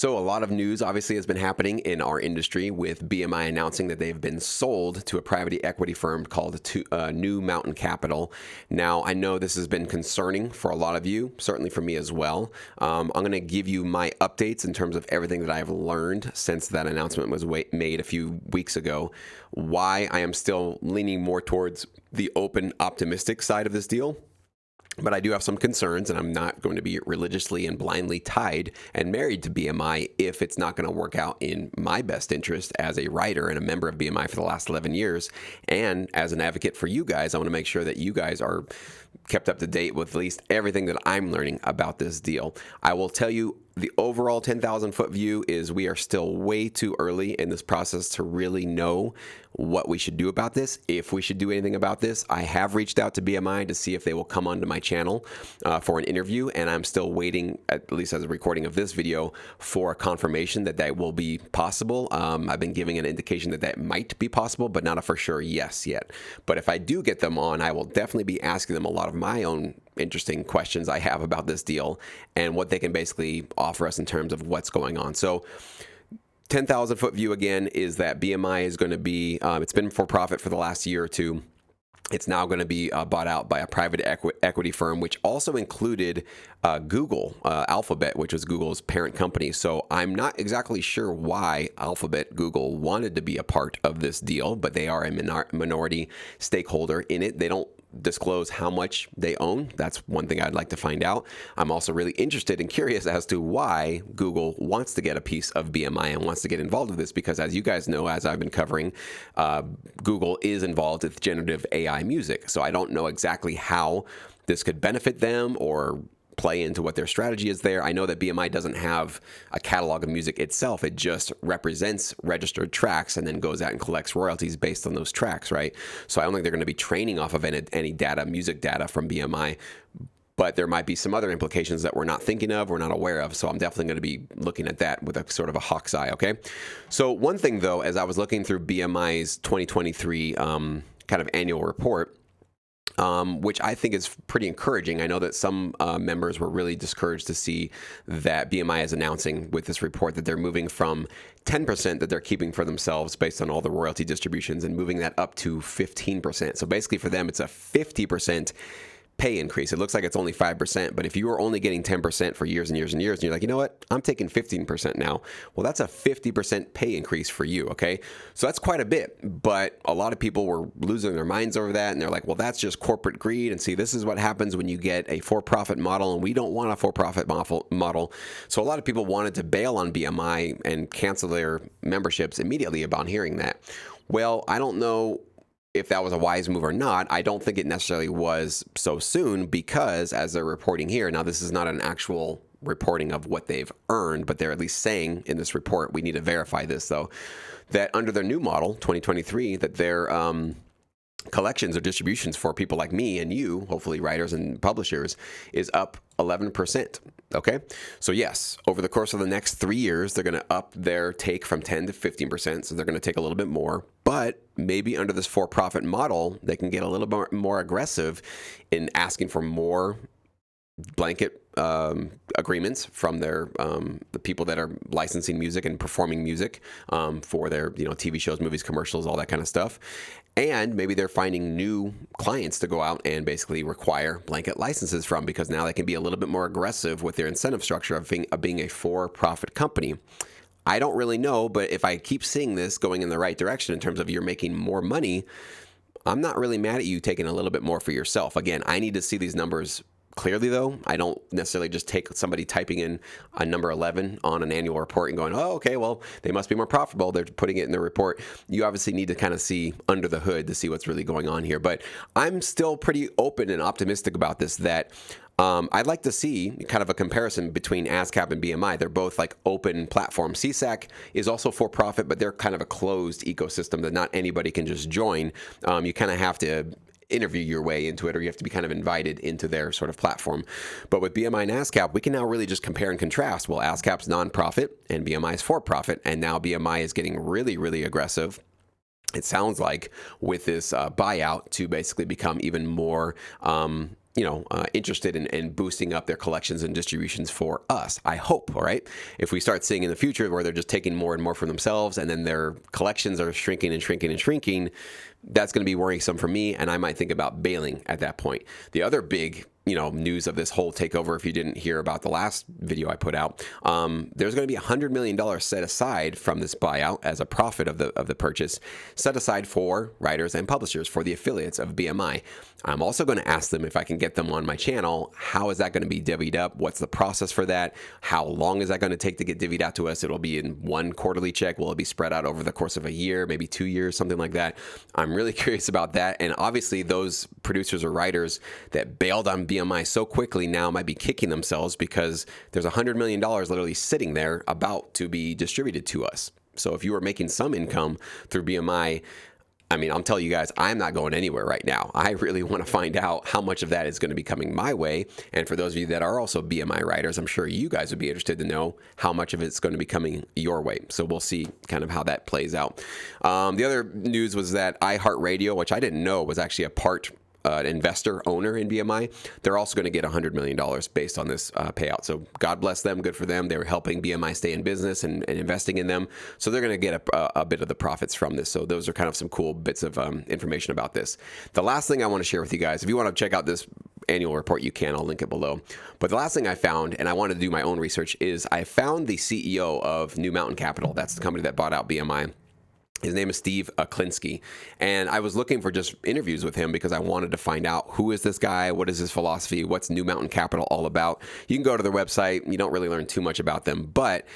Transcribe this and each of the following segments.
So, a lot of news obviously has been happening in our industry with BMI announcing that they've been sold to a private equity firm called New Mountain Capital. Now, I know this has been concerning for a lot of you, certainly for me as well. I'm going to give you my updates in terms of everything that I've learned since that announcement was made a few weeks ago, why I am still leaning more towards the open, optimistic side of this deal. But I do have some concerns, and I'm not going to be religiously and blindly tied and married to BMI if it's not going to work out in my best interest as a writer and a member of BMI for the last 11 years. And as an advocate for you guys, I want to make sure that you guys are kept up to date with at least everything that I'm learning about this deal. I will tell you the overall 10,000 foot view is we are still way too early in this process to really know what we should do about this, if we should do anything about this. I have reached out to BMI to see if they will come onto my channel for an interview, and I'm still waiting, at least as a recording of this video, for a confirmation that that will be possible. I've been giving an indication that that might be possible, but not a for sure yes yet. But if I do get them on, I will definitely be asking them a lot of my own interesting questions I have about this deal and what they can basically offer us in terms of what's going on. So 10,000 foot view again is that BMI is going to be, it's been for profit for the last year or two. It's now going to be bought out by a private equity firm, which also included Google, Alphabet, which was Google's parent company. So I'm not exactly sure why Alphabet, Google wanted to be a part of this deal, but they are a minority stakeholder in it. They don't disclose how much they own. That's one thing I'd like to find out. I'm also really interested and curious as to why Google wants to get a piece of BMI and wants to get involved with this, because as you guys know, as I've been covering, Google is involved with generative AI music. So I don't know exactly how this could benefit them or play into what their strategy is there. I know that BMI doesn't have a catalog of music itself. It just represents registered tracks and then goes out and collects royalties based on those tracks, right? So I don't think they're going to be training off of any data, music data from BMI, but there might be some other implications that we're not thinking of, we're not aware of. So I'm definitely going to be looking at that with a sort of a hawk's eye, okay? So one thing though, as I was looking through BMI's 2023 kind of annual report, which I think is pretty encouraging. I know that some members were really discouraged to see that BMI is announcing with this report that they're moving from 10% that they're keeping for themselves based on all the royalty distributions and moving that up to 15%. So basically for them, it's a 50% pay increase. It looks like it's only 5%, but if you were only getting 10% for years and years and years, and you're like, you know what, I'm taking 15% now, well, that's a 50% pay increase for you, okay? So that's quite a bit, but a lot of people were losing their minds over that, and they're like, well, that's just corporate greed, and see, this is what happens when you get a for-profit model, and we don't want a for-profit model. So a lot of people wanted to bail on BMI and cancel their memberships immediately upon hearing that. Well, I don't know if that was a wise move or not. I don't think it necessarily was so soon, because as they're reporting here, now this is not an actual reporting of what they've earned, but they're at least saying in this report, we need to verify this though, that under their new model, 2023, that their collections or distributions for people like me and you, hopefully writers and publishers, is up 11%. Okay. So yes, over the course of the next 3 years, they're going to up their take from 10 to 15%. So they're going to take a little bit more, but maybe under this for-profit model, they can get a little bit more aggressive in asking for more blanket agreements from their the people that are licensing music and performing music for their TV shows, movies, commercials, all that kind of stuff. And maybe they're finding new clients to go out and basically require blanket licenses from, because now they can be a little bit more aggressive with their incentive structure of being a for-profit company. I don't really know, but if I keep seeing this going in the right direction in terms of you're making more money, I'm not really mad at you taking a little bit more for yourself. Again, I need to see these numbers clearly, though. I don't necessarily just take somebody typing in a number 11 on an annual report and going, oh, okay, well, they must be more profitable. They're putting it in their report. You obviously need to kind of see under the hood to see what's really going on here. But I'm still pretty open and optimistic about this, that I'd like to see kind of a comparison between ASCAP and BMI. They're both like open platforms. CSAC is also for profit, but they're kind of a closed ecosystem that not anybody can just join. You kind of have to interview your way into it, or you have to be kind of invited into their sort of platform. But with BMI and ASCAP, we can now really just compare and contrast. Well, ASCAP's nonprofit and BMI is for profit, and now BMI is getting really, really aggressive, it sounds like, with this buyout to basically become even more interested in boosting up their collections and distributions for us. I hope, all right? If we start seeing in the future where they're just taking more and more for themselves and then their collections are shrinking and shrinking and shrinking, that's going to be worrisome for me, and I might think about bailing at that point. The other big news of this whole takeover, if you didn't hear about the last video I put out, there's going to be $100 million set aside from this buyout as a profit of the purchase, set aside for writers and publishers, for the affiliates of BMI. I'm also going to ask them if I can get them on my channel. How is that going to be divvied up? What's the process for that? How long is that going to take to get divvied out to us? It'll be in one quarterly check. Will it be spread out over the course of a year, maybe 2 years, something like that? I'm really curious about that. And obviously those producers or writers that bailed on BMI so quickly now might be kicking themselves because there's $100 million literally sitting there about to be distributed to us. So if you are making some income through BMI, I'm telling you guys, I'm not going anywhere right now. I really want to find out how much of that is going to be coming my way. And for those of you that are also BMI writers, I'm sure you guys would be interested to know how much of it's going to be coming your way. So we'll see kind of how that plays out. The other news was that iHeartRadio, which I didn't know was actually a part investor owner in BMI, they're also going to get $100 million based on this payout. So God bless them. Good for them. They were helping BMI stay in business and investing in them. So they're going to get a bit of the profits from this. So those are kind of some cool bits of information about this. The last thing I want to share with you guys, if you want to check out this annual report, you can. I'll link it below. But the last thing I found, and I wanted to do my own research, is I found the CEO of New Mountain Capital. That's the company that bought out BMI. His name is Steve Klinsky, and I was looking for just interviews with him because I wanted to find out who is this guy, what is his philosophy, what's New Mountain Capital all about. You can go to their website. You don't really learn too much about them, but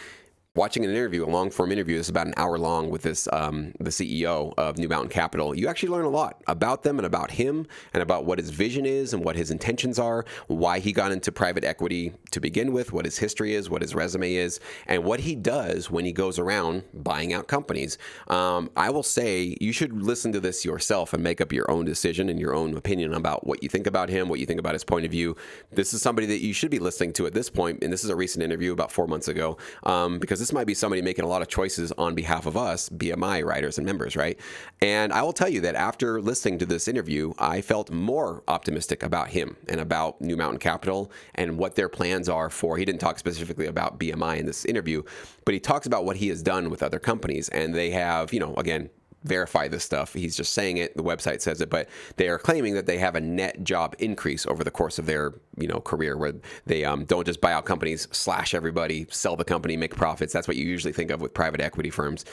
watching an interview, a long-form interview, this is about an hour long with this the CEO of New Mountain Capital, you actually learn a lot about them and about him and about what his vision is and what his intentions are, why he got into private equity to begin with, what his history is, what his resume is, and what he does when he goes around buying out companies. I will say you should listen to this yourself and make up your own decision and your own opinion about what you think about him, what you think about his point of view. This is somebody that you should be listening to at this point, and this is a recent interview about 4 months ago, because this might be somebody making a lot of choices on behalf of us, BMI writers and members, right? And I will tell you that after listening to this interview, I felt more optimistic about him and about New Mountain Capital and what their plans are for. He didn't talk specifically about BMI in this interview, but he talks about what he has done with other companies. And they have, again, verify this stuff. He's just saying it. The website says it, but they are claiming that they have a net job increase over the course of their, career, where they don't just buy out companies, slash everybody, sell the company, make profits. That's what you usually think of with private equity firms.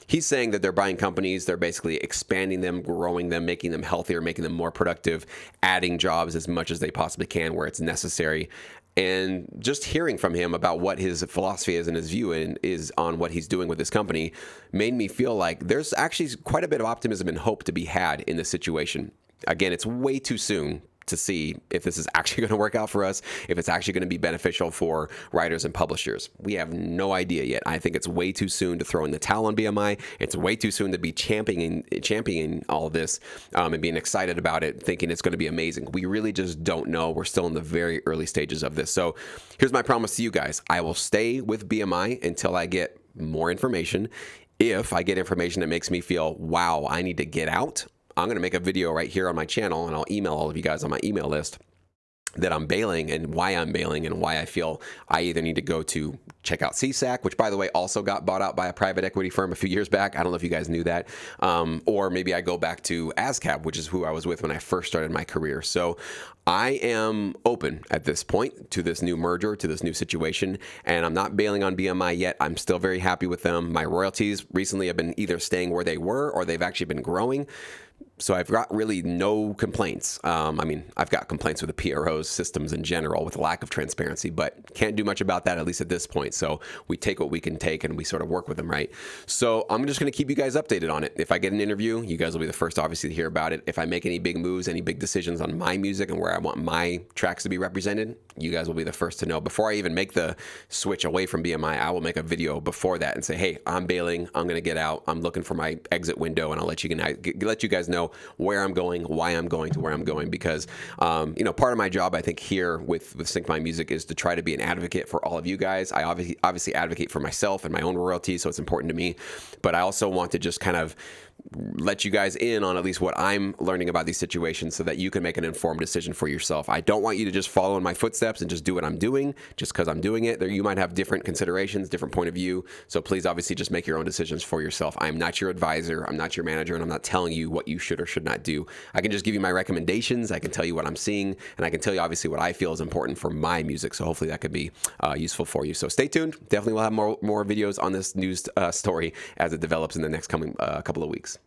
He's saying that they're buying companies, they're basically expanding them, growing them, making them healthier, making them more productive, adding jobs as much as they possibly can where it's necessary. And just hearing from him about what his philosophy is and his view is on what he's doing with this company made me feel like there's actually quite a bit of optimism and hope to be had in this situation. Again, it's way too soon to see if this is actually going to work out for us, if it's actually going to be beneficial for writers and publishers. We have no idea yet. I think it's way too soon to throw in the towel on BMI. It's way too soon to be championing all of this and being excited about it, thinking it's going to be amazing. We really just don't know. We're still in the very early stages of this. So here's my promise to you guys. I will stay with BMI until I get more information. If I get information that makes me feel, wow, I need to get out, I'm going to make a video right here on my channel, and I'll email all of you guys on my email list that I'm bailing and why I'm bailing and why I feel I either need to go to check out CSAC, which, by the way, also got bought out by a private equity firm a few years back. I don't know if you guys knew that. Or maybe I go back to ASCAP, which is who I was with when I first started my career. So I am open at this point to this new merger, to this new situation, and I'm not bailing on BMI yet. I'm still very happy with them. My royalties recently have been either staying where they were or they've actually been growing. So I've got really no complaints. I've got complaints with the PRO's systems in general with lack of transparency, but can't do much about that, at least at this point. So we take what we can take and we sort of work with them, right? So I'm just going to keep you guys updated on it. If I get an interview, you guys will be the first, obviously, to hear about it. If I make any big moves, any big decisions on my music and where I want my tracks to be represented, you guys will be the first to know. Before I even make the switch away from BMI, I will make a video before that and say, hey, I'm bailing. I'm going to get out. I'm looking for my exit window, and I'll let you guys know where I'm going, why I'm going to where I'm going, because part of my job, I think, here with Sync My Music is to try to be an advocate for all of you guys. I obviously advocate for myself and my own royalties, so it's important to me, but I also want to just kind of let you guys in on at least what I'm learning about these situations so that you can make an informed decision for yourself. I don't want you to just follow in my footsteps and just do what I'm doing just because I'm doing it. There, you might have different considerations, different point of view. So please obviously just make your own decisions for yourself. I am not your advisor. I'm not your manager, and I'm not telling you what you should or should not do. I can just give you my recommendations. I can tell you what I'm seeing, and I can tell you obviously what I feel is important for my music. So hopefully that could be useful for you. So stay tuned. Definitely we'll have more videos on this news story as it develops in the next coming couple of weeks.